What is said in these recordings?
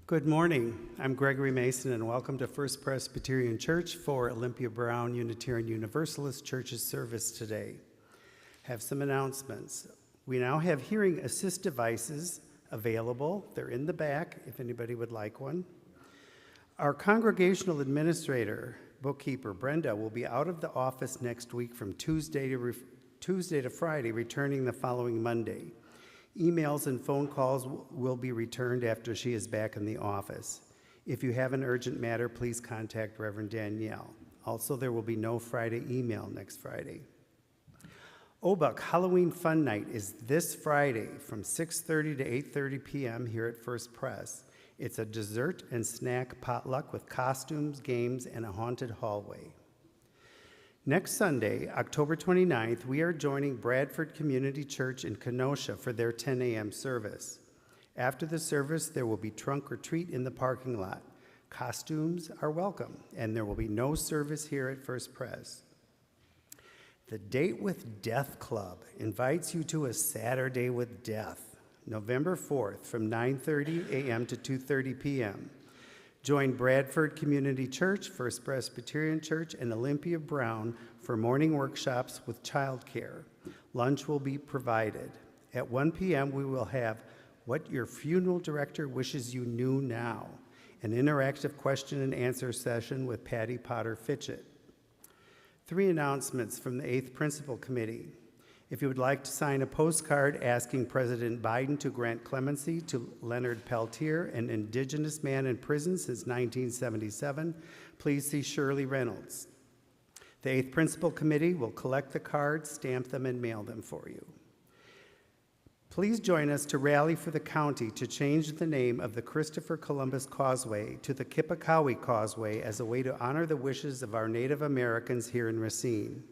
Good morning. I'm Gregory Mason, and welcome to First Presbyterian Church for Olympia Brown Unitarian Universalist Church's service today. Have some announcements. We now have hearing assist devices available. They're in the back if anybody would like one. Our congregational administrator, bookkeeper Brenda, will be out of the office next week from Tuesday to Friday, returning the following Monday. Emails and phone calls will be returned after she is back in the office. If you have an urgent matter, please contact Reverend Danielle. Also, there will be no Friday email next Friday. OBUUC Halloween Fun Night is this Friday from 6:30 to 8:30 p.m. here at First Pres. It's a dessert and snack potluck with costumes, games, and a haunted hallway. Next Sunday, October 29th, we are joining Bradford Community Church in Kenosha for their 10 a.m. service. After the service, there will be trunk or treat in the parking lot. Costumes are welcome, and there will be no service here at First Pres. The Date with Death Club invites you to a Saturday with Death, November 4th from 9:30 a.m. to 2:30 p.m. Join Bradford Community Church, First Presbyterian Church, and Olympia Brown for morning workshops with childcare. Lunch will be provided. At 1 p.m., we will have What Your Funeral Director Wishes You Knew Now, an interactive question and answer session with Patty Potter Fitchett. 3 announcements from the 8th Principal Committee. If you would like to sign a postcard asking President Biden to grant clemency to Leonard Peltier, an indigenous man in prison since 1977, please see Shirley Reynolds. The 8th Principal Committee will collect the cards, stamp them, and mail them for you. Please join us to rally for the county to change the name of the Christopher Columbus Causeway to the Kipakawi Causeway as a way to honor the wishes of our Native Americans here in Racine.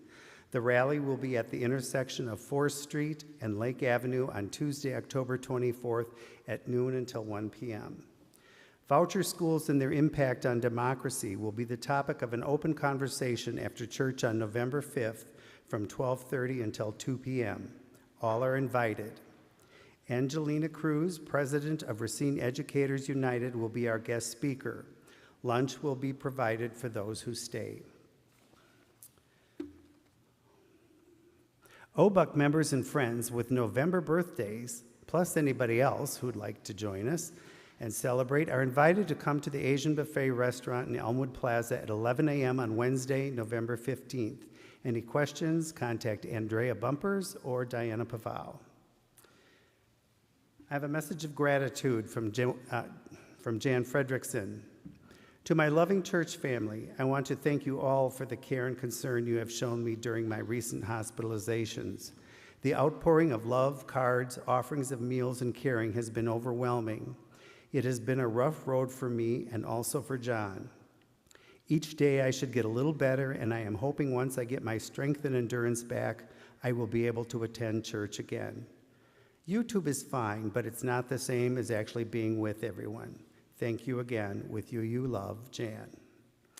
The rally will be at the intersection of 4th Street and Lake Avenue on Tuesday, October 24th at noon until 1 p.m. Voucher schools and their impact on democracy will be the topic of an open conversation after church on November 5th from 12:30 until 2 p.m. All are invited. Angelina Cruz, president of Racine Educators United, will be our guest speaker. Lunch will be provided for those who stay. OBUUC members and friends with November birthdays, plus anybody else who'd like to join us and celebrate, are invited to come to the Asian Buffet restaurant in Elmwood Plaza at 11 a.m. on Wednesday, November 15th. Any questions, contact Andrea Bumpers or Diana Pavao. I have a message of gratitude from Jan Fredrickson. To my loving church family, I want to thank you all for the care and concern you have shown me during my recent hospitalizations. The outpouring of love, cards, offerings of meals, and caring has been overwhelming. It has been a rough road for me and also for John. Each day I should get a little better, and I am hoping once I get my strength and endurance back, I will be able to attend church again. YouTube is fine, but it's not the same as actually being with everyone. Thank you again. With you love, Jan.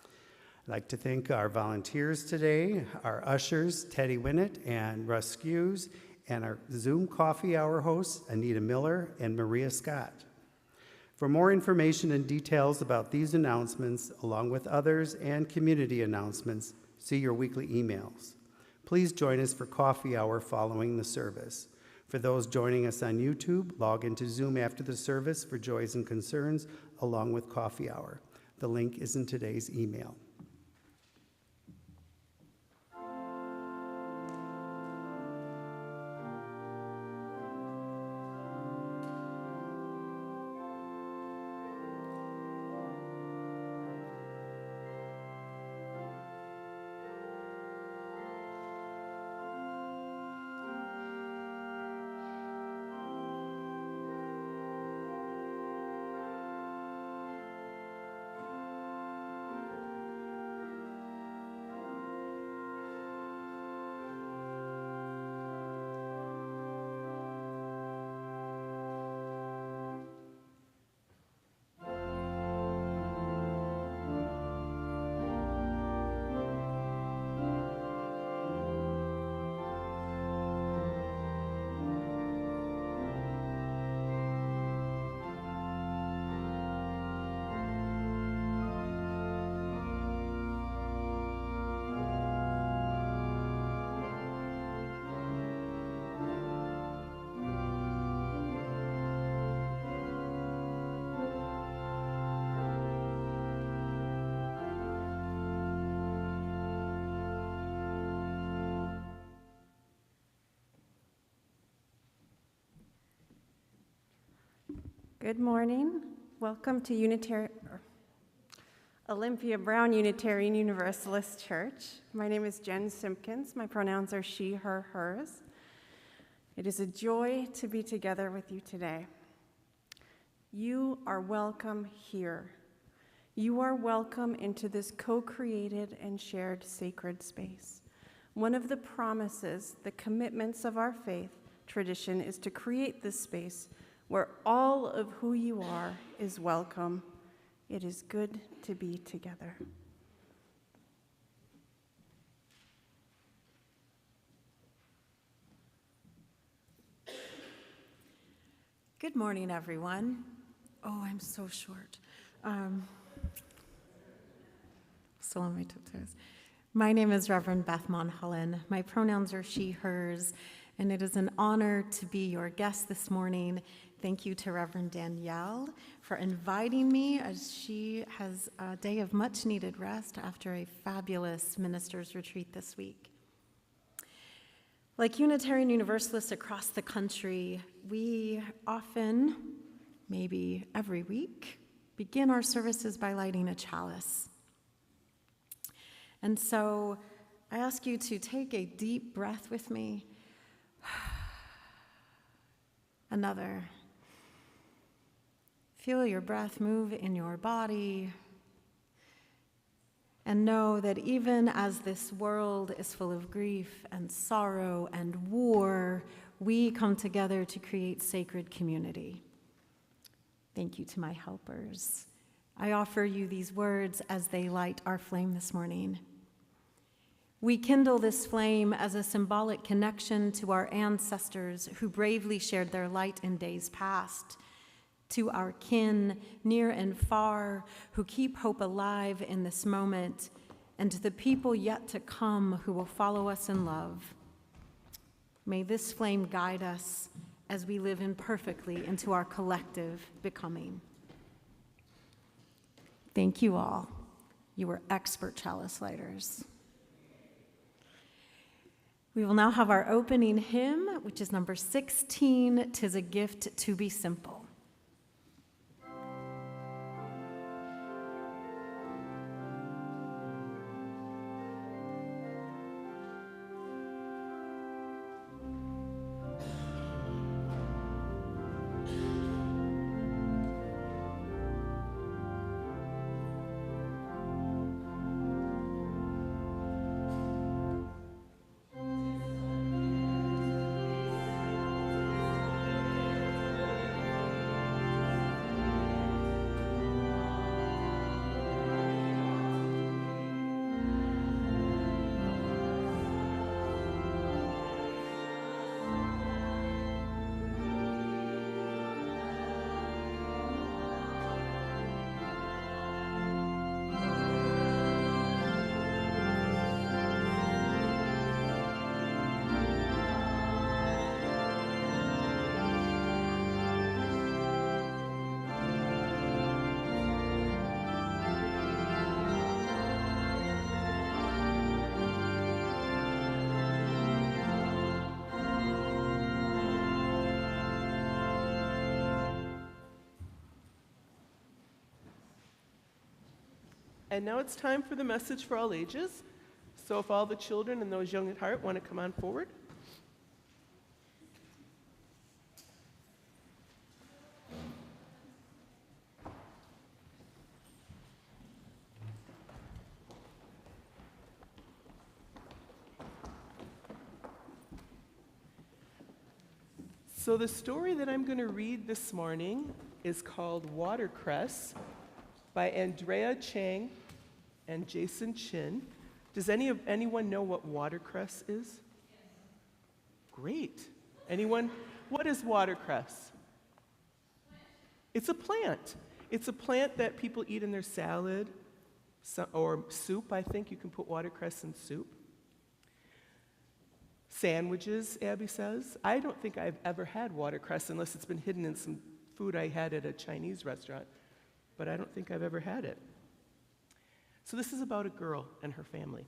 I'd like to thank our volunteers today, our ushers, Teddy Winnett and Russ Skews, and our Zoom coffee hour hosts, Anita Miller and Maria Scott. For more information and details about these announcements, along with others and community announcements, see your weekly emails. Please join us for coffee hour following the service. For those joining us on YouTube, log into Zoom after the service for Joys and Concerns, along with coffee hour. The link is in today's email. Good morning. Welcome to Olympia Brown Unitarian Universalist Church. My name is Jen Simpkins. My pronouns are she, her, hers. It is a joy to be together with you today. You are welcome here. You are welcome into this co-created and shared sacred space. One of the promises, the commitments of our faith tradition is to create this space where all of who you are is welcome. It is good to be together. Good morning, everyone. Oh, I'm so short. Still on my tiptoes. My name is Reverend Beth Monholland. My pronouns are she, hers, and it is an honor to be your guest this morning. Thank you to Reverend Danielle for inviting me, as she has a day of much needed rest after a fabulous ministers' retreat this week. Like Unitarian Universalists across the country, we often, maybe every week, begin our services by lighting a chalice. And so I ask you to take a deep breath with me. Another. Feel your breath move in your body. And know that even as this world is full of grief and sorrow and war, we come together to create sacred community. Thank you to my helpers. I offer you these words as they light our flame this morning. We kindle this flame as a symbolic connection to our ancestors who bravely shared their light in days past, to our kin, near and far, who keep hope alive in this moment, and to the people yet to come who will follow us in love. May this flame guide us as we live imperfectly into our collective becoming. Thank you all. You were expert chalice lighters. We will now have our opening hymn, which is number 16, "'Tis a Gift to Be Simple." And now it's time for the message for all ages. So if all the children and those young at heart want to come on forward. So the story that I'm going to read this morning is called Watercress by Andrea Chang and Jason Chin. Does anyone know what watercress is? Yes. Great. Anyone? What is watercress? It's a plant. It's a plant that people eat in their salad or soup, I think. You can put watercress in soup. Sandwiches, Abby says. I don't think I've ever had watercress unless it's been hidden in some food I had at a Chinese restaurant, but I don't think I've ever had it. So this is about a girl and her family.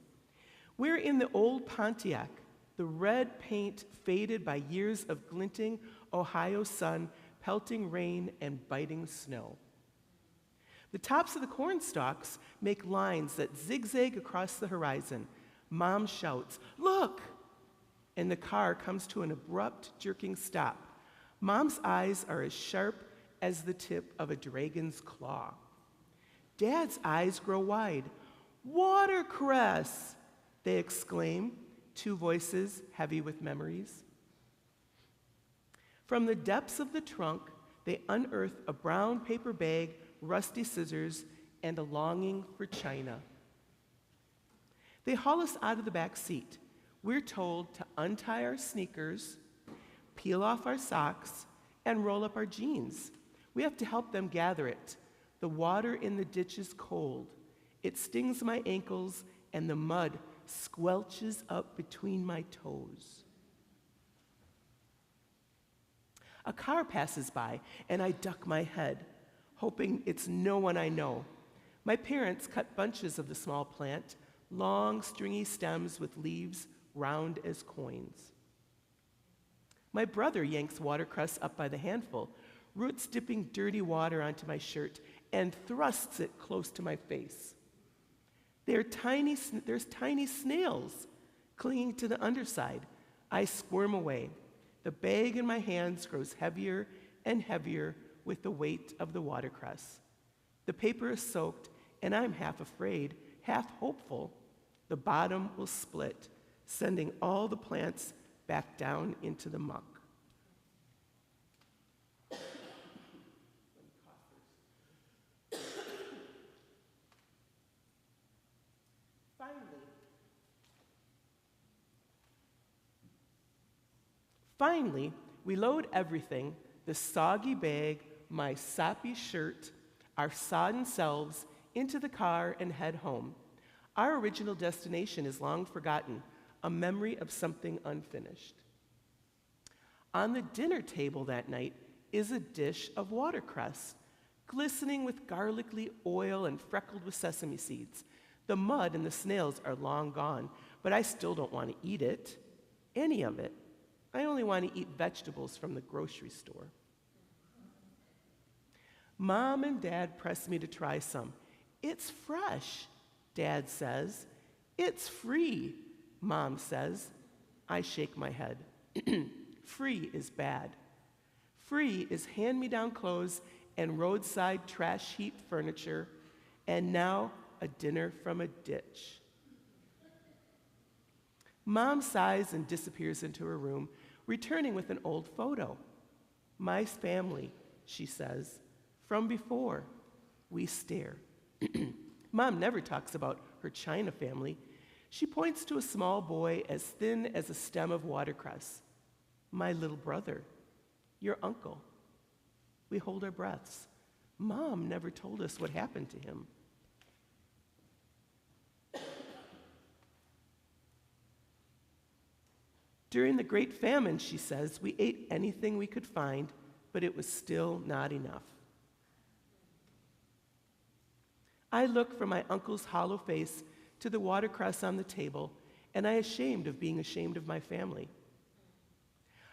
We're in the old Pontiac. The red paint, faded by years of glinting Ohio sun, pelting rain and biting snow. The tops of the corn stalks make lines that zigzag across the horizon. Mom shouts, "Look!" And the car comes to an abrupt, jerking stop. Mom's eyes are as sharp as the tip of a dragon's claw. Dad's eyes grow wide. "Watercress!" they exclaim, two voices heavy with memories. From the depths of the trunk, they unearth a brown paper bag, rusty scissors, and a longing for China. They haul us out of the back seat. We're told to untie our sneakers, peel off our socks, and roll up our jeans. We have to help them gather it. The water in the ditch is cold. It stings my ankles, and the mud squelches up between my toes. A car passes by, and I duck my head, hoping it's no one I know. My parents cut bunches of the small plant, long, stringy stems with leaves round as coins. My brother yanks watercress up by the handful, roots dipping dirty water onto my shirt, and thrusts it close to my face. There's tiny snails clinging to the underside. I squirm away. The bag in my hands grows heavier and heavier with the weight of the watercress. The paper is soaked, and I'm half afraid, half hopeful the bottom will split, sending all the plants back down into the muck. Finally, we load everything, the soggy bag, my soppy shirt, our sodden selves, into the car and head home. Our original destination is long forgotten, a memory of something unfinished. On the dinner table that night is a dish of watercress, glistening with garlicky oil and freckled with sesame seeds. The mud and the snails are long gone, but I still don't want to eat it, any of it. I only want to eat vegetables from the grocery store. Mom and Dad press me to try some. "It's fresh," Dad says. "It's free," Mom says. I shake my head. Free is bad. Free is hand-me-down clothes and roadside trash heap furniture, and now a dinner from a ditch. Mom sighs and disappears into her room, returning with an old photo. "My family," she says, "from before." We stare. Mom never talks about her China family. She points to a small boy as thin as a stem of watercress. "My little brother, your uncle." We hold our breaths. Mom never told us what happened to him. During the Great Famine, she says, we ate anything we could find, but it was still not enough. I look from my uncle's hollow face to the watercress on the table, and I am ashamed of being ashamed of my family.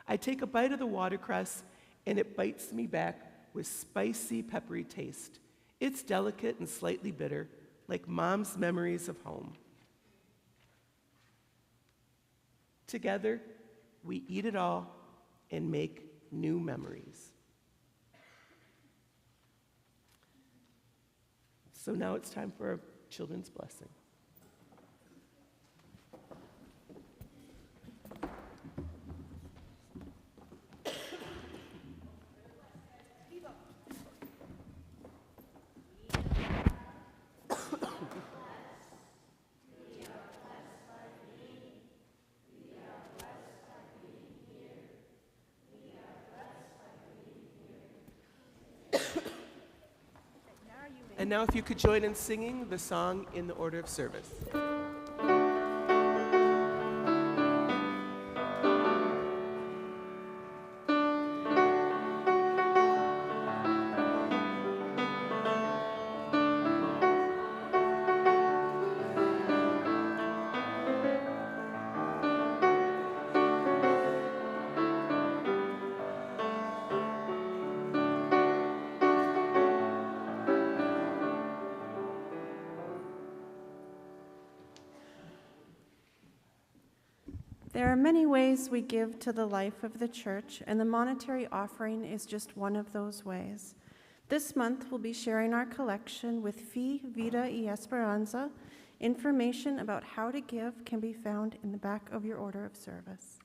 I take a bite of the watercress, and it bites me back with spicy, peppery taste. It's delicate and slightly bitter, like Mom's memories of home. Together, we eat it all and make new memories. So now it's time for a children's blessing. And now if you could join in singing the song in the order of service. There are many ways we give to the life of the church, and the monetary offering is just one of those ways. This month, we'll be sharing our collection with Fi, Vida y Esperanza. Information about how to give can be found in the back of your order of service.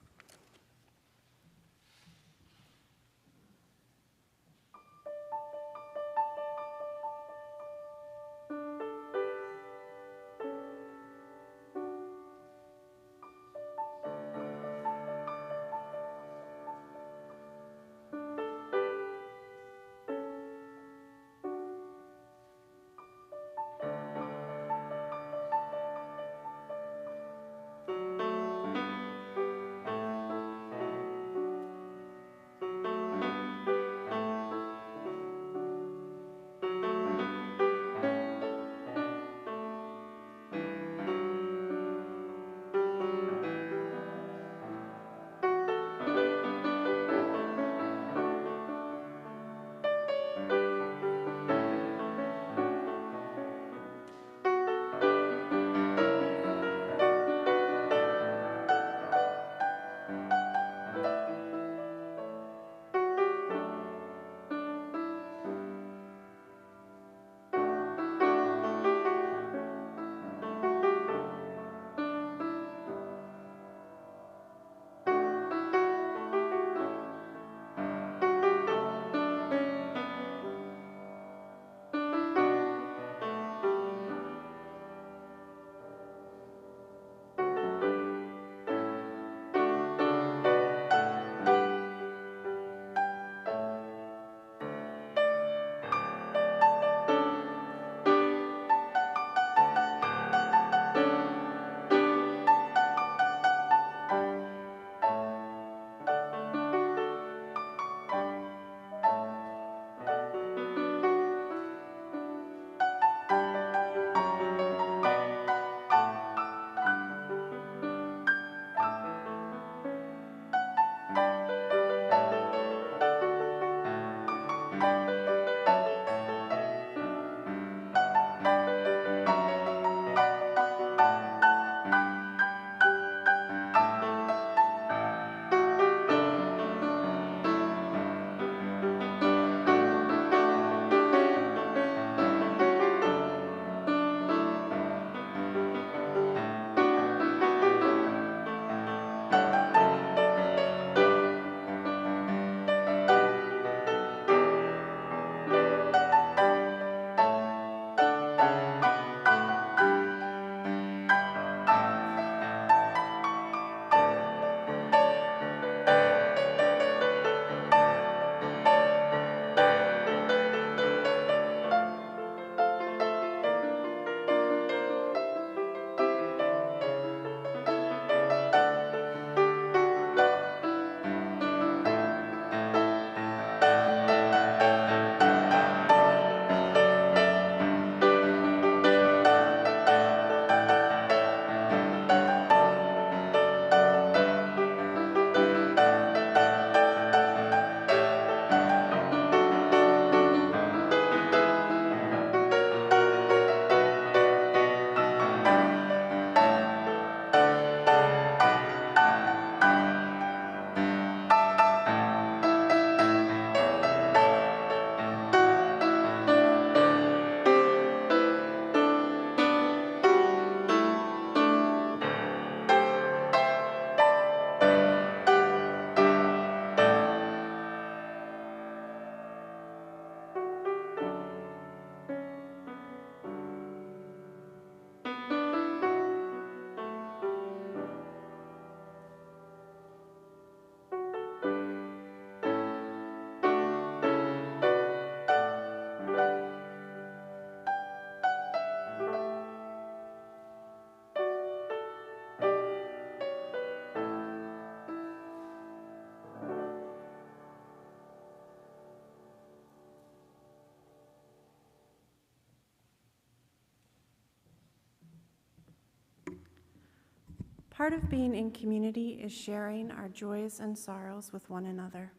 Part of being in community is sharing our joys and sorrows with one another.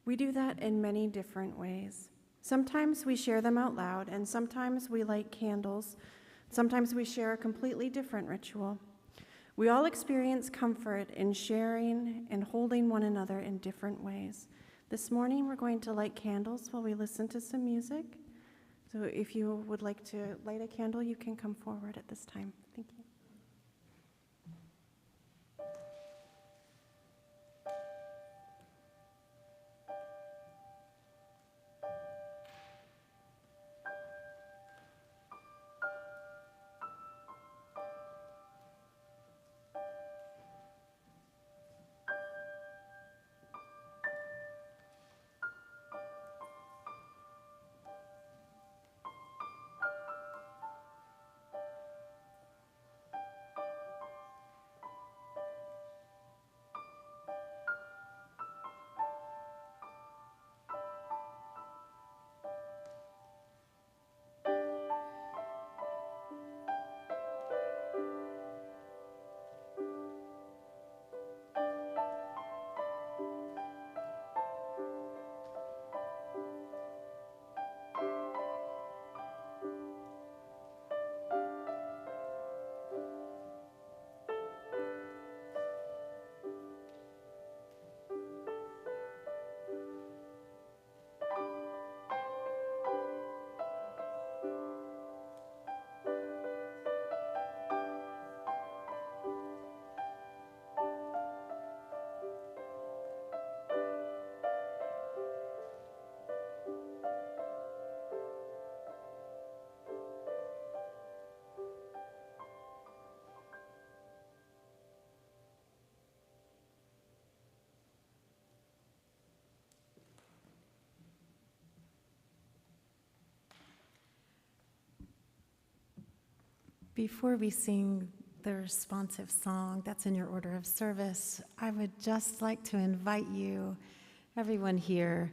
We do that in many different ways. Sometimes we share them out loud, and sometimes we light candles. Sometimes we share a completely different ritual. We all experience comfort in sharing and holding one another in different ways. This morning, we're going to light candles while we listen to some music. So if you would like to light a candle, you can come forward at this time. Thank you. Before we sing the responsive song that's in your order of service, I would just like to invite you, everyone here,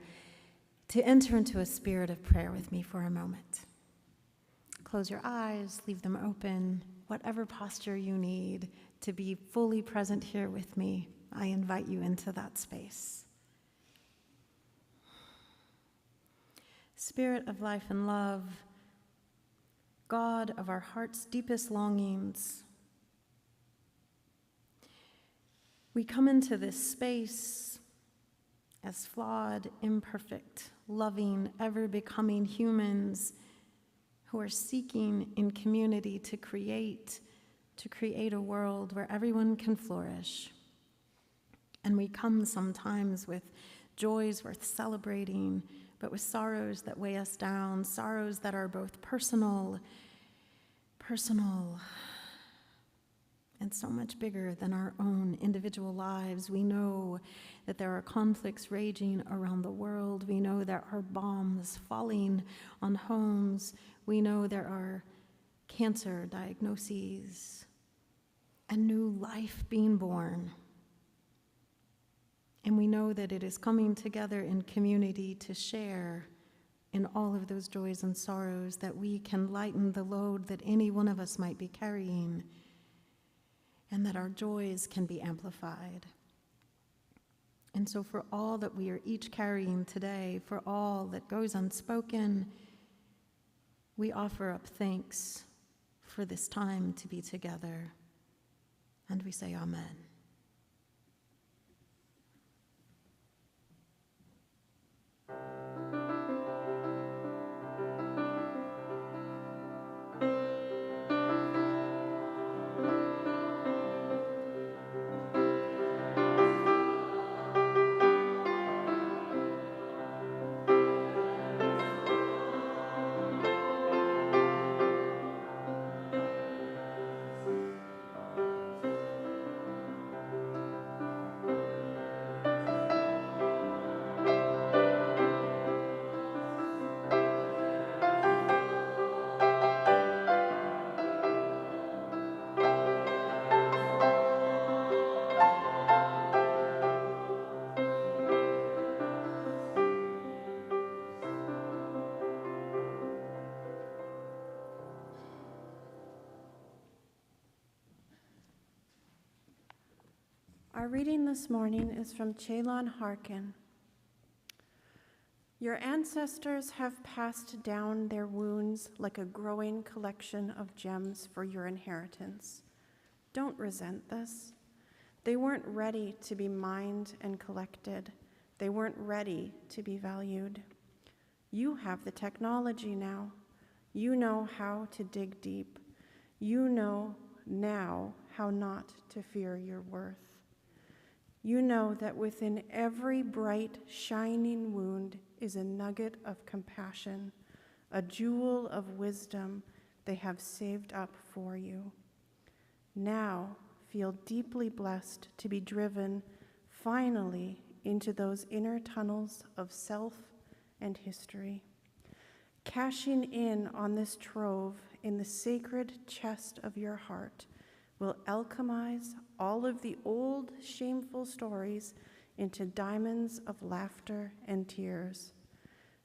to enter into a spirit of prayer with me for a moment. Close your eyes, leave them open, whatever posture you need to be fully present here with me, I invite you into that space. Spirit of life and love, God of our heart's deepest longings, we come into this space as flawed, imperfect, loving, ever-becoming humans who are seeking in community to create a world where everyone can flourish. And we come sometimes with joys worth celebrating, but with sorrows that weigh us down, sorrows that are both personal, and so much bigger than our own individual lives. We know that there are conflicts raging around the world. We know there are bombs falling on homes. We know there are cancer diagnoses and new life being born. And we know that it is coming together in community to share in all of those joys and sorrows, that we can lighten the load that any one of us might be carrying, and that our joys can be amplified. And so for all that we are each carrying today, for all that goes unspoken, we offer up thanks for this time to be together, and we say amen. Our reading this morning is from Chelon Harkin. Your ancestors have passed down their wounds like a growing collection of gems for your inheritance. Don't resent this. They weren't ready to be mined and collected. They weren't ready to be valued. You have the technology now. You know how to dig deep. You know now how not to fear your worth. You know that within every bright, shining wound is a nugget of compassion, a jewel of wisdom they have saved up for you. Now, feel deeply blessed to be driven finally into those inner tunnels of self and history. Cashing in on this trove in the sacred chest of your heart will alchemize all of the old shameful stories into diamonds of laughter and tears.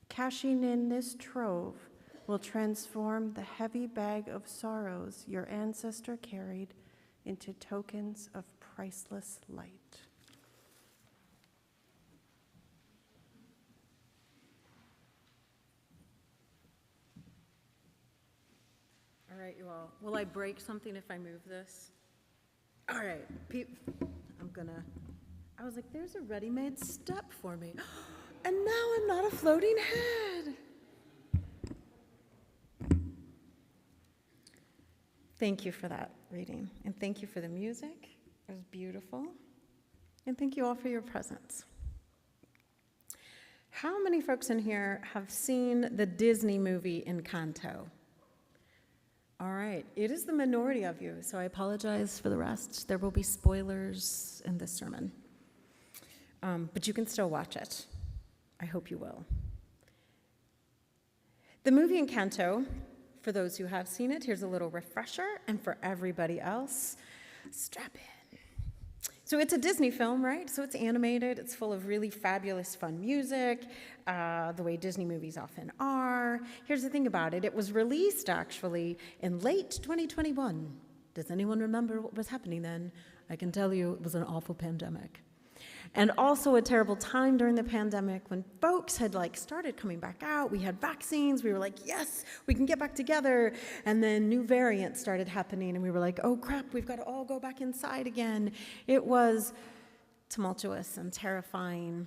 Cashing in this trove will transform the heavy bag of sorrows your ancestor carried into tokens of priceless light. All right, you all. Will I break something if I move this? All right, I was like, there's a ready-made step for me. And now I'm not a floating head. Thank you for that reading, and thank you for the music. It was beautiful. And thank you all for your presence. How many folks in here have seen the Disney movie Encanto? All right, it is the minority of you, so I apologize for the rest. There will be spoilers in this sermon. But you can still watch it. I hope you will. The movie Encanto, for those who have seen it, here's a little refresher, and for everybody else, strap in. So it's a Disney film, right? So it's animated, it's full of really fabulous, fun music, the way Disney movies often are. Here's the thing about it. It was released, actually, in late 2021. Does anyone remember what was happening then? I can tell you it was an awful pandemic. And also a terrible time during the pandemic when folks had started coming back out. We had vaccines. We were like, yes, we can get back together. And then new variants started happening. And we were like, oh, crap, we've got to all go back inside again. It was tumultuous and terrifying.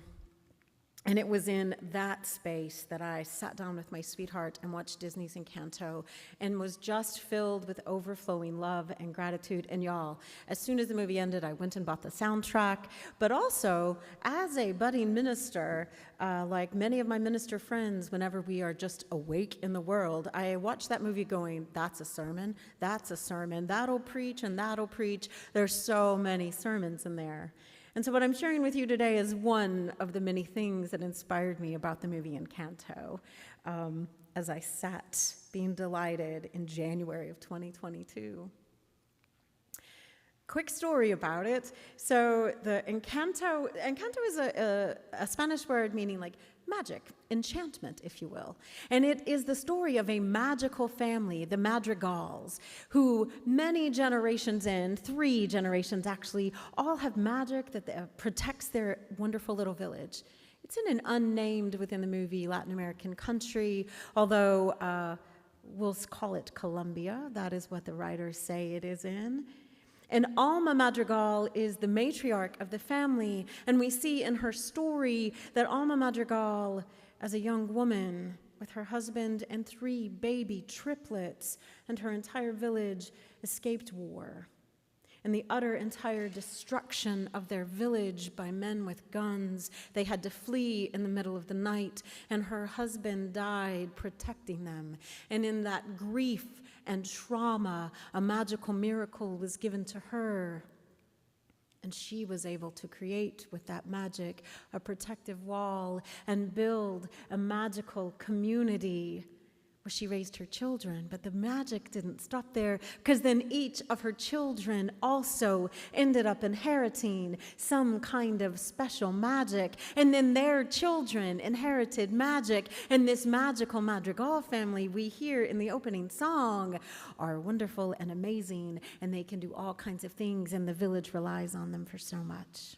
And it was in that space that I sat down with my sweetheart and watched Disney's Encanto and was just filled with overflowing love and gratitude. And y'all, as soon as the movie ended, I went and bought the soundtrack. But also, as a budding minister, like many of my minister friends, whenever we are just awake in the world, I watch that movie going, that's a sermon, that'll preach, and that'll preach. There's so many sermons in there. And so what I'm sharing with you today is one of the many things that inspired me about the movie Encanto as I sat being delighted in January of 2022. Quick story about it. So the Encanto is a Spanish word meaning like magic, enchantment, if you will. And it is the story of a magical family, the Madrigals, who many generations in, 3 generations actually, all have magic that protects their wonderful little village. It's in an unnamed, within the movie, Latin American country, although we'll call it Colombia. That is what the writers say it is in. And Alma Madrigal is the matriarch of the family, and we see in her story that Alma Madrigal, as a young woman with her husband and 3 baby triplets, and her entire village escaped war and the utter entire destruction of their village by men with guns. They had to flee in the middle of the night, and her husband died protecting them. And in that grief and trauma, a magical miracle was given to her. And she was able to create with that magic a protective wall and build a magical community where she raised her children. But the magic didn't stop there, because then each of her children also ended up inheriting some kind of special magic. And then their children inherited magic. And this magical Madrigal family we hear in the opening song are wonderful and amazing, and they can do all kinds of things, and the village relies on them for so much.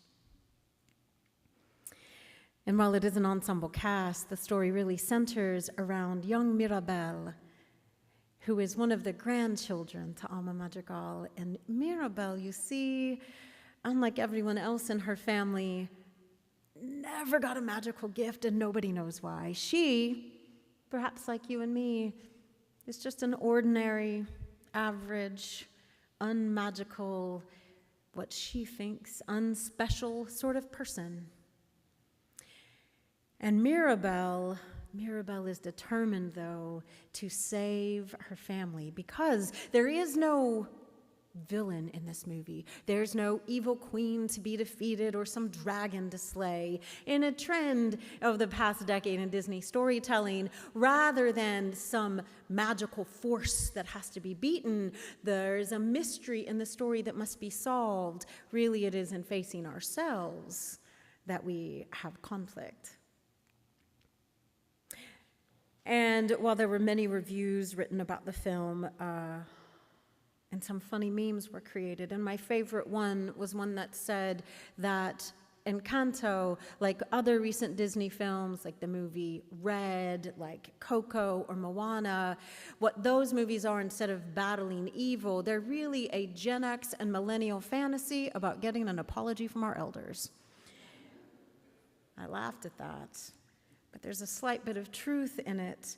And while it is an ensemble cast, the story really centers around young Mirabel, who is one of the grandchildren to Alma Madrigal. And Mirabel, you see, unlike everyone else in her family, never got a magical gift, and nobody knows why. She, perhaps like you and me, is just an ordinary, average, unmagical, what she thinks, unspecial sort of person. And Mirabel is determined, though, to save her family, because there is no villain in this movie. There's no evil queen to be defeated or some dragon to slay. In a trend of the past decade in Disney storytelling, rather than some magical force that has to be beaten, there's a mystery in the story that must be solved. Really, it is in facing ourselves that we have conflict. And while there were many reviews written about the film, and some funny memes were created, and my favorite one was one that said that Encanto, like other recent Disney films, like the movie Red, like Coco or Moana, what those movies are, instead of battling evil, they're really a Gen X and millennial fantasy about getting an apology from our elders. I laughed at that, but there's a slight bit of truth in it,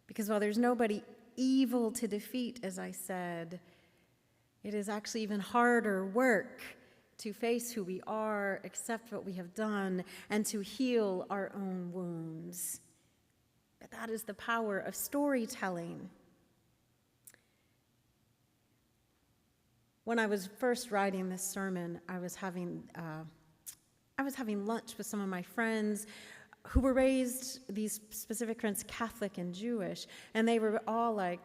because while there's nobody evil to defeat, as I said, it is actually even harder work to face who we are, accept what we have done, and to heal our own wounds. But that is the power of storytelling. When I was first writing this sermon, I was having lunch with some of my friends who were raised, these specific friends, Catholic and Jewish, and they were all like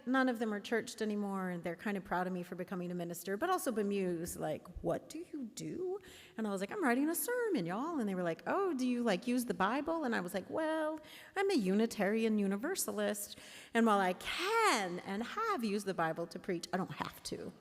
none of them are churched anymore, and they're kind of proud of me for becoming a minister, but also bemused, like, what do you do? And I was like, I'm writing a sermon, y'all. And they were like, oh, do you use the Bible? And I was like, well, I'm a Unitarian Universalist, and while I can and have used the Bible to preach, I don't have to.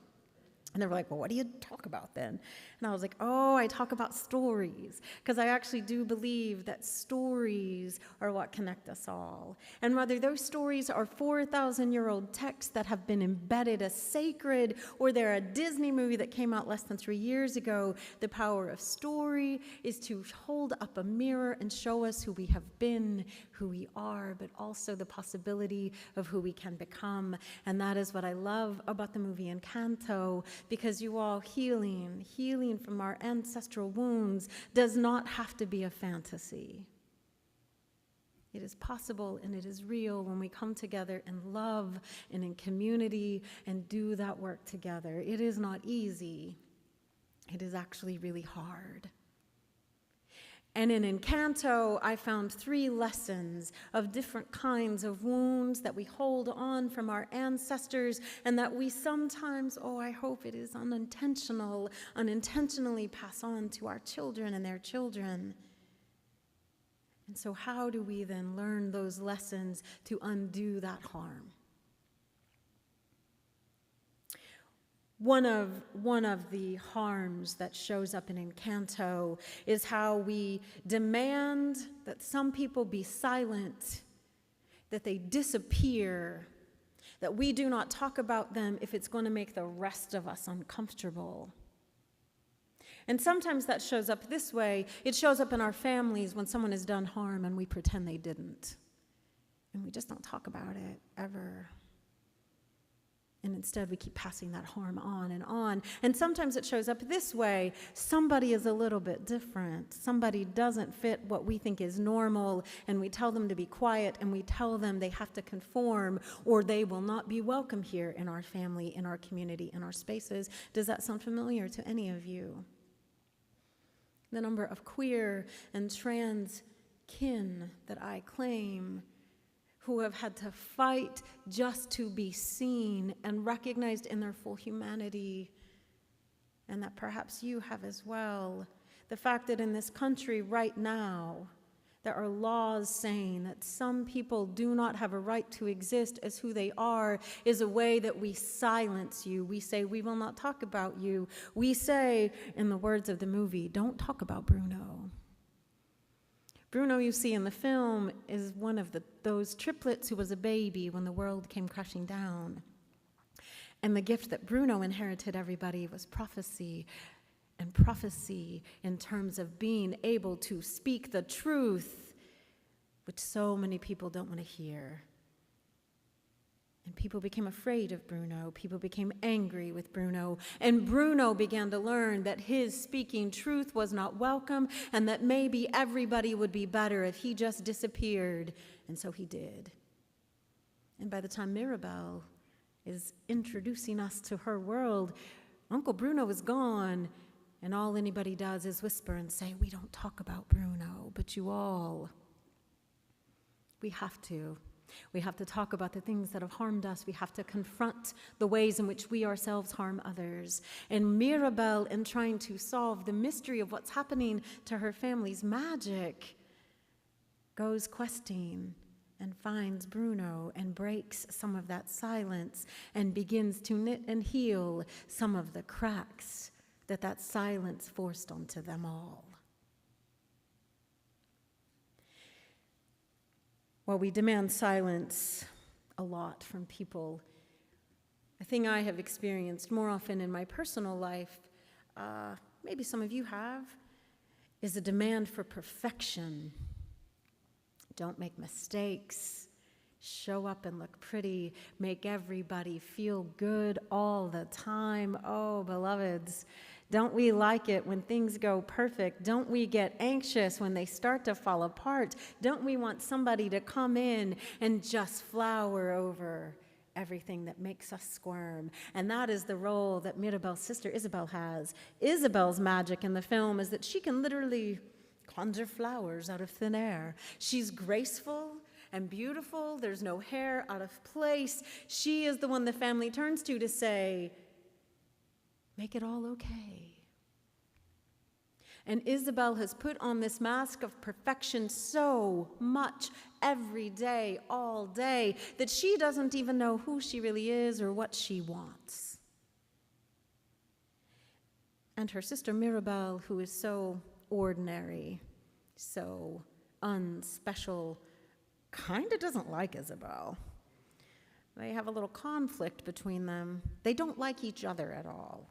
And they were like, well, what do you talk about then? And I was like, oh, I talk about stories, because I actually do believe that stories are what connect us all. And whether those stories are 4,000-year-old texts that have been embedded as sacred, or they're a Disney movie that came out less than 3 years ago, the power of story is to hold up a mirror and show us who we have been, who we are, but also the possibility of who we can become. And that is what I love about the movie Encanto, because you all, healing from our ancestral wounds does not have to be a fantasy. It is possible and it is real when we come together in love and in community and do that work together. It is not easy. It is actually really hard. And in Encanto, I found 3 lessons of different kinds of wounds that we hold on from our ancestors, and that we sometimes, I hope it is unintentionally pass on to our children and their children. And so how do we then learn those lessons to undo that harm? One of the harms that shows up in Encanto is how we demand that some people be silent, that they disappear, that we do not talk about them if it's going to make the rest of us uncomfortable. And sometimes that shows up this way. It shows up in our families when someone has done harm and we pretend they didn't. And we just don't talk about it ever. And instead, we keep passing that harm on and on. And sometimes it shows up this way. Somebody is a little bit different. Somebody doesn't fit what we think is normal, and we tell them to be quiet, and we tell them they have to conform, or they will not be welcome here in our family, in our community, in our spaces. Does that sound familiar to any of you? The number of queer and trans kin that I claim, who have had to fight just to be seen and recognized in their full humanity, and that perhaps you have as well. The fact that in this country right now, there are laws saying that some people do not have a right to exist as who they are is a way that we silence you. We say, we will not talk about you. We say, in the words of the movie, don't talk about Bruno. Bruno, you see in the film, is one of those triplets who was a baby when the world came crashing down. And the gift that Bruno inherited, everybody, was prophecy. And prophecy in terms of being able to speak the truth, which so many people don't want to hear. And people became afraid of Bruno. People became angry with Bruno. And Bruno began to learn that his speaking truth was not welcome and that maybe everybody would be better if he just disappeared. And so he did. And by the time Mirabelle is introducing us to her world, Uncle Bruno is gone. And all anybody does is whisper and say, we don't talk about Bruno, but you all. We have to. We have to talk about the things that have harmed us. We have to confront the ways in which we ourselves harm others. And Mirabelle, in trying to solve the mystery of what's happening to her family's magic, goes questing and finds Bruno and breaks some of that silence and begins to knit and heal some of the cracks that silence forced onto them all. While we demand silence a lot from people, a thing I have experienced more often in my personal life, maybe some of you have, is a demand for perfection. Don't make mistakes. Show up and look pretty. Make everybody feel good all the time. Oh, beloveds, don't we like it when things go perfect? Don't we get anxious when they start to fall apart? Don't we want somebody to come in and just flower over everything that makes us squirm? And that is the role that Mirabelle's sister Isabel has. Isabel's magic in the film is that she can literally conjure flowers out of thin air. She's graceful and beautiful. There's no hair out of place. She is the one the family turns to say, make it all okay. And Isabel has put on this mask of perfection so much every day, all day, that she doesn't even know who she really is or what she wants. And her sister Mirabelle, who is so ordinary, so unspecial, kind of doesn't like Isabel. They have a little conflict between them. They don't like each other at all.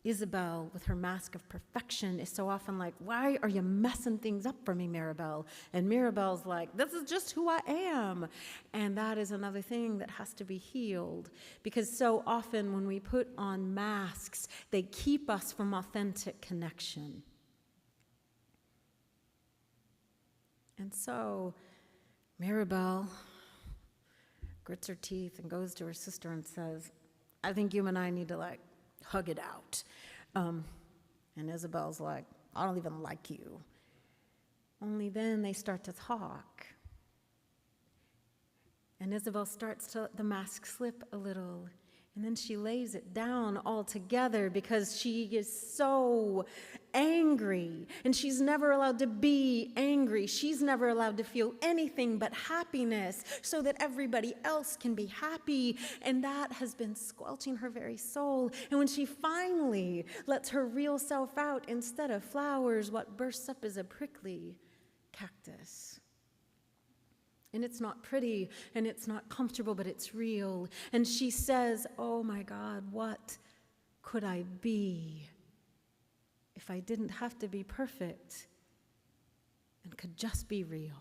Isabel, with her mask of perfection, is so often like, why are you messing things up for me, Mirabelle? And Mirabelle's like, this is just who I am. And that is another thing that has to be healed, because so often when we put on masks, they keep us from authentic connection. And so Mirabelle grits her teeth and goes to her sister and says, I think you and I need to hug it out. And Isabel's like, I don't even like you. Only then they start to talk. And Isabel starts to, the mask slip a little. And then she lays it down altogether because she is so angry. And she's never allowed to be angry. She's never allowed to feel anything but happiness so that everybody else can be happy. And that has been squelching her very soul. And when she finally lets her real self out, instead of flowers, what bursts up is a prickly cactus. And it's not pretty, and it's not comfortable, but it's real. And she says, oh my God, what could I be if I didn't have to be perfect and could just be real?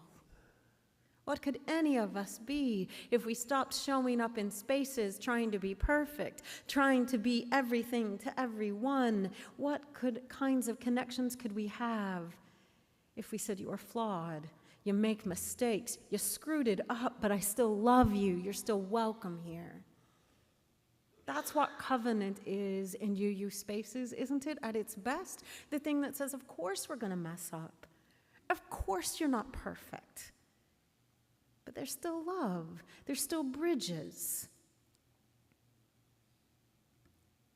What could any of us be if we stopped showing up in spaces trying to be perfect, trying to be everything to everyone? What kinds of connections could we have if we said you are flawed? You make mistakes. You screwed it up, but I still love you. You're still welcome here. That's what covenant is in UU spaces, isn't it? At its best, the thing that says, of course we're going to mess up. Of course you're not perfect. But there's still love. There's still bridges.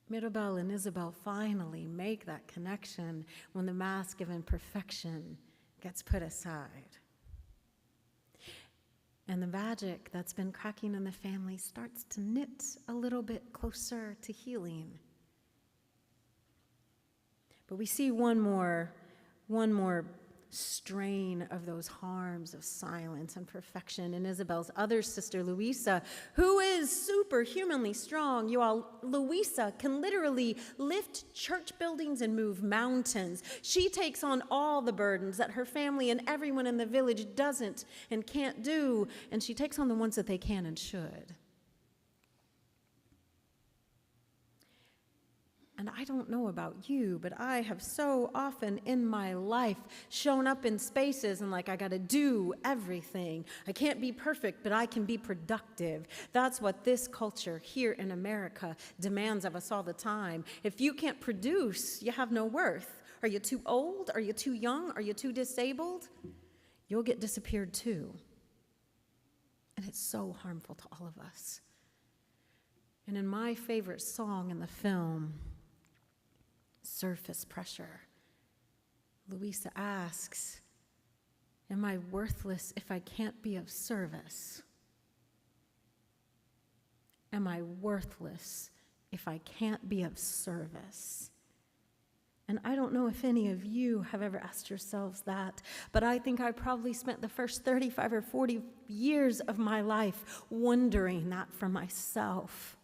Mirabelle and Isabel finally make that connection when the mask of imperfection gets put aside. And the magic that's been cracking in the family starts to knit a little bit closer to healing. But we see one more strain of those harms of silence and perfection. And Isabel's other sister, Louisa, who is superhumanly strong. You all, Louisa can literally lift church buildings and move mountains. She takes on all the burdens that her family and everyone in the village doesn't and can't do, and she takes on the ones that they can and should. And I don't know about you, but I have so often in my life shown up in spaces and like, I got to do everything. I can't be perfect, but I can be productive. That's what this culture here in America demands of us all the time. If you can't produce, you have no worth. Are you too old? Are you too young? Are you too disabled? You'll get disappeared too. And it's so harmful to all of us. And in my favorite song in the film, Surface Pressure, Louisa asks, am I worthless if I can't be of service? Am I worthless if I can't be of service? And I don't know if any of you have ever asked yourselves that, but I think I probably spent the first 35 or 40 years of my life wondering that for myself.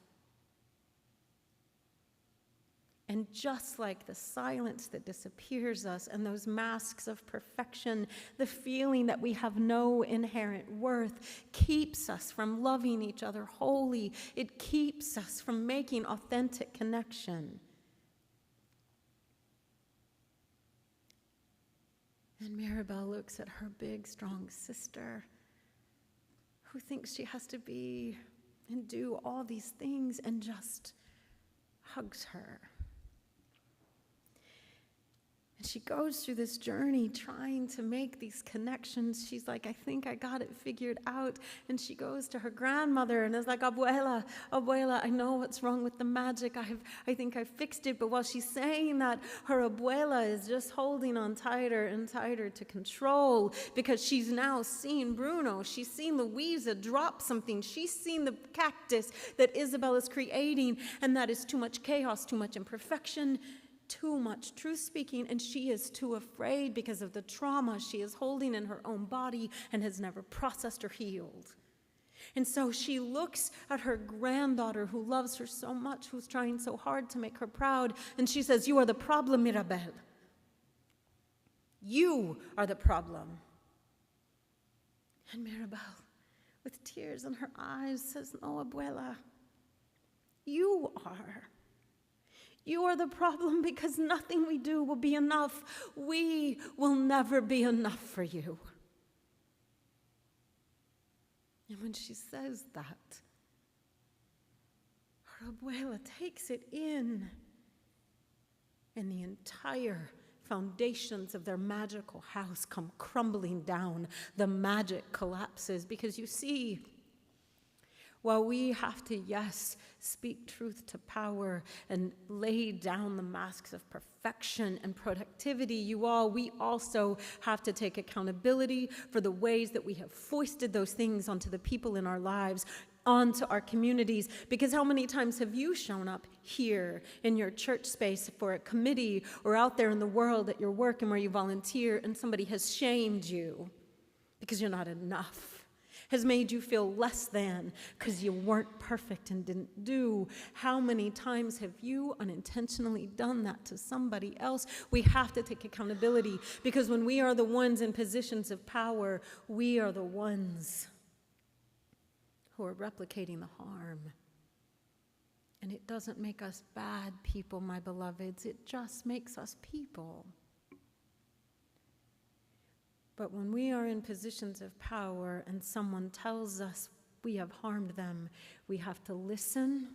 And just like the silence that disappears us and those masks of perfection, the feeling that we have no inherent worth keeps us from loving each other wholly. It keeps us from making authentic connection. And Maribel looks at her big, strong sister who thinks she has to be and do all these things and just hugs her. She goes through this journey trying to make these connections. She's like, I think I got it figured out. And she goes to her grandmother and is like, Abuela, Abuela, I know what's wrong with the magic. I think I fixed it. But while she's saying that, her abuela is just holding on tighter and tighter to control because she's now seen Bruno. She's seen Louisa drop something. She's seen the cactus that Isabel is creating, and that is too much chaos, too much imperfection, too much truth-speaking, and she is too afraid because of the trauma she is holding in her own body and has never processed or healed. And so she looks at her granddaughter who loves her so much, who's trying so hard to make her proud, and she says, you are the problem, Mirabel. You are the problem. And Mirabel, with tears in her eyes, says, no, Abuela, you are. You are the problem because nothing we do will be enough. We will never be enough for you. And when she says that, her abuela takes it in, and the entire foundations of their magical house come crumbling down. The magic collapses because you see, while we have to, yes, speak truth to power and lay down the masks of perfection and productivity, we also have to take accountability for the ways that we have foisted those things onto the people in our lives, onto our communities. Because how many times have you shown up here in your church space for a committee or out there in the world at your work and where you volunteer, and somebody has shamed you because you're not enough? Has made you feel less than because you weren't perfect and didn't do. How many times have you unintentionally done that to somebody else? We have to take accountability because when we are the ones in positions of power, we are the ones who are replicating the harm. And it doesn't make us bad people, my beloveds. It just makes us people. But when we are in positions of power and someone tells us we have harmed them, we have to listen,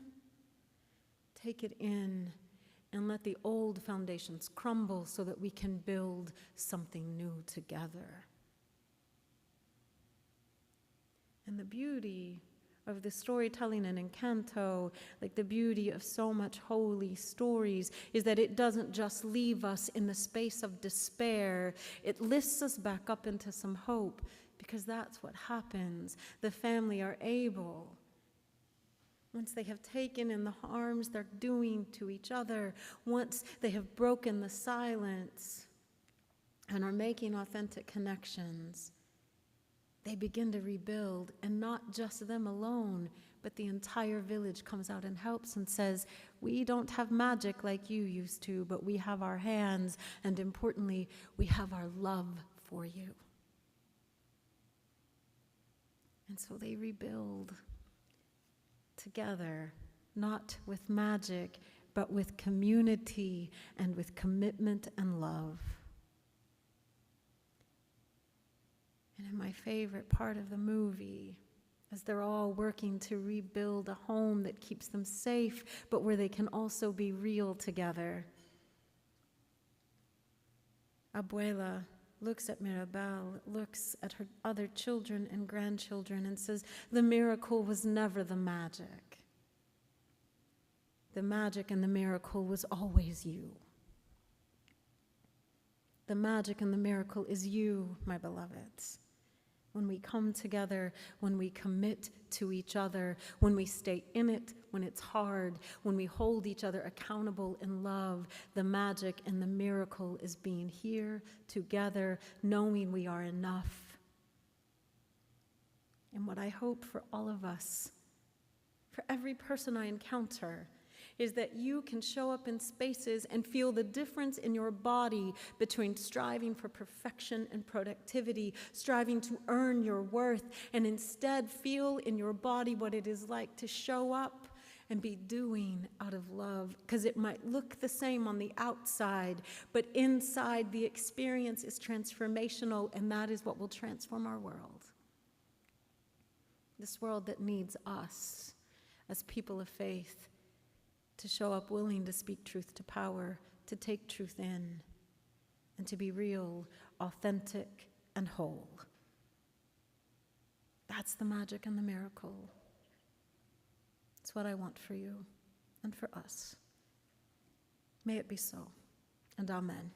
take it in, and let the old foundations crumble so that we can build something new together. And the beauty of the storytelling in Encanto, like the beauty of so much holy stories, is that it doesn't just leave us in the space of despair. It lifts us back up into some hope, because that's what happens. The family are able, once they have taken in the harms they're doing to each other, once they have broken the silence, and are making authentic connections, they begin to rebuild, and not just them alone, but the entire village comes out and helps and says, we don't have magic like you used to, but we have our hands, and importantly, we have our love for you. And so they rebuild together, not with magic, but with community and with commitment and love. And in my favorite part of the movie, as they're all working to rebuild a home that keeps them safe, but where they can also be real together, Abuela looks at Mirabel, looks at her other children and grandchildren, and says, the miracle was never the magic. The magic and the miracle was always you. The magic and the miracle is you, my beloveds. When we come together, when we commit to each other, when we stay in it, when it's hard, when we hold each other accountable in love, the magic and the miracle is being here together, knowing we are enough. And what I hope for all of us, for every person I encounter, is that you can show up in spaces and feel the difference in your body between striving for perfection and productivity, striving to earn your worth, and instead feel in your body what it is like to show up and be doing out of love, because it might look the same on the outside, but inside the experience is transformational, and that is what will transform our world. This world that needs us as people of faith to show up willing to speak truth to power, to take truth in, and to be real, authentic, and whole. That's the magic and the miracle. It's what I want for you and for us. May it be so, and amen.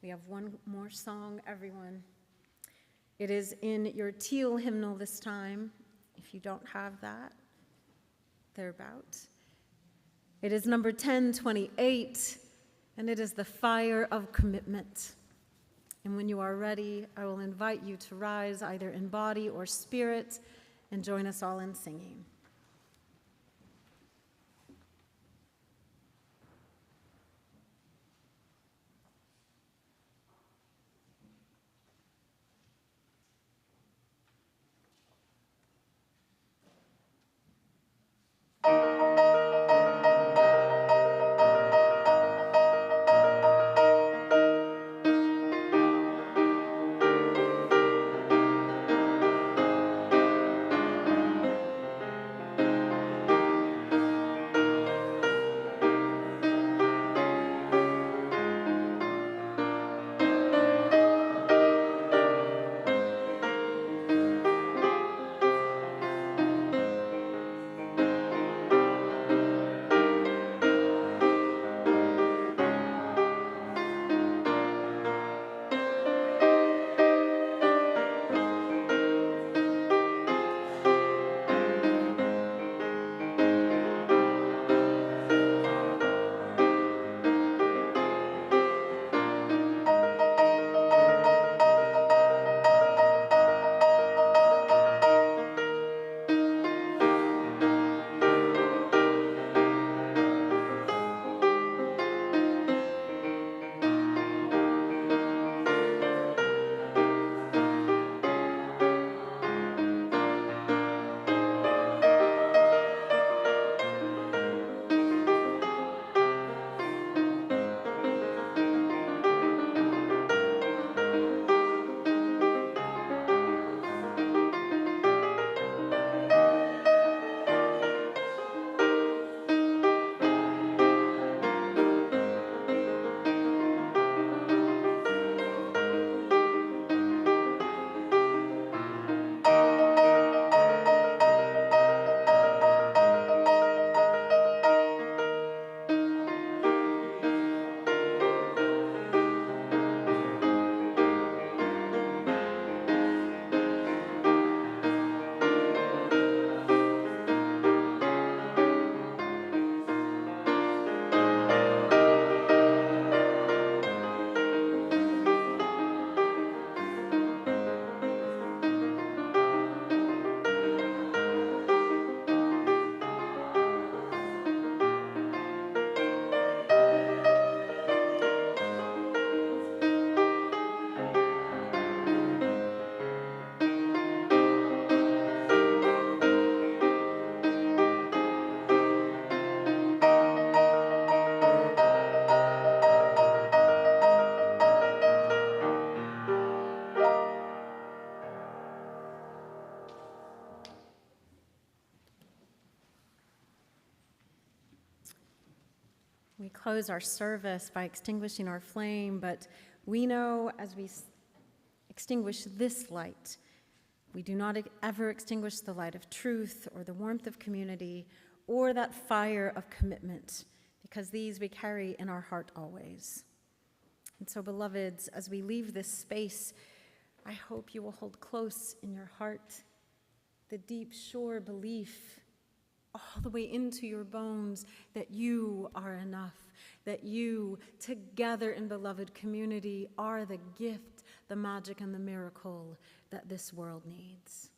We have one more song, everyone. It is in your teal hymnal this time, if you don't have that, thereabout. It is number 1028, and it is the fire of commitment. And when you are ready, I will invite you to rise either in body or spirit and join us all in singing. close our service by extinguishing our flame, but we know as we extinguish this light, we do not ever extinguish the light of truth or the warmth of community or that fire of commitment, because these we carry in our heart always. And so, beloveds, as we leave this space, I hope you will hold close in your heart the deep, sure belief all the way into your bones that you are enough, that you, together in beloved community, are the gift, the magic, and the miracle that this world needs.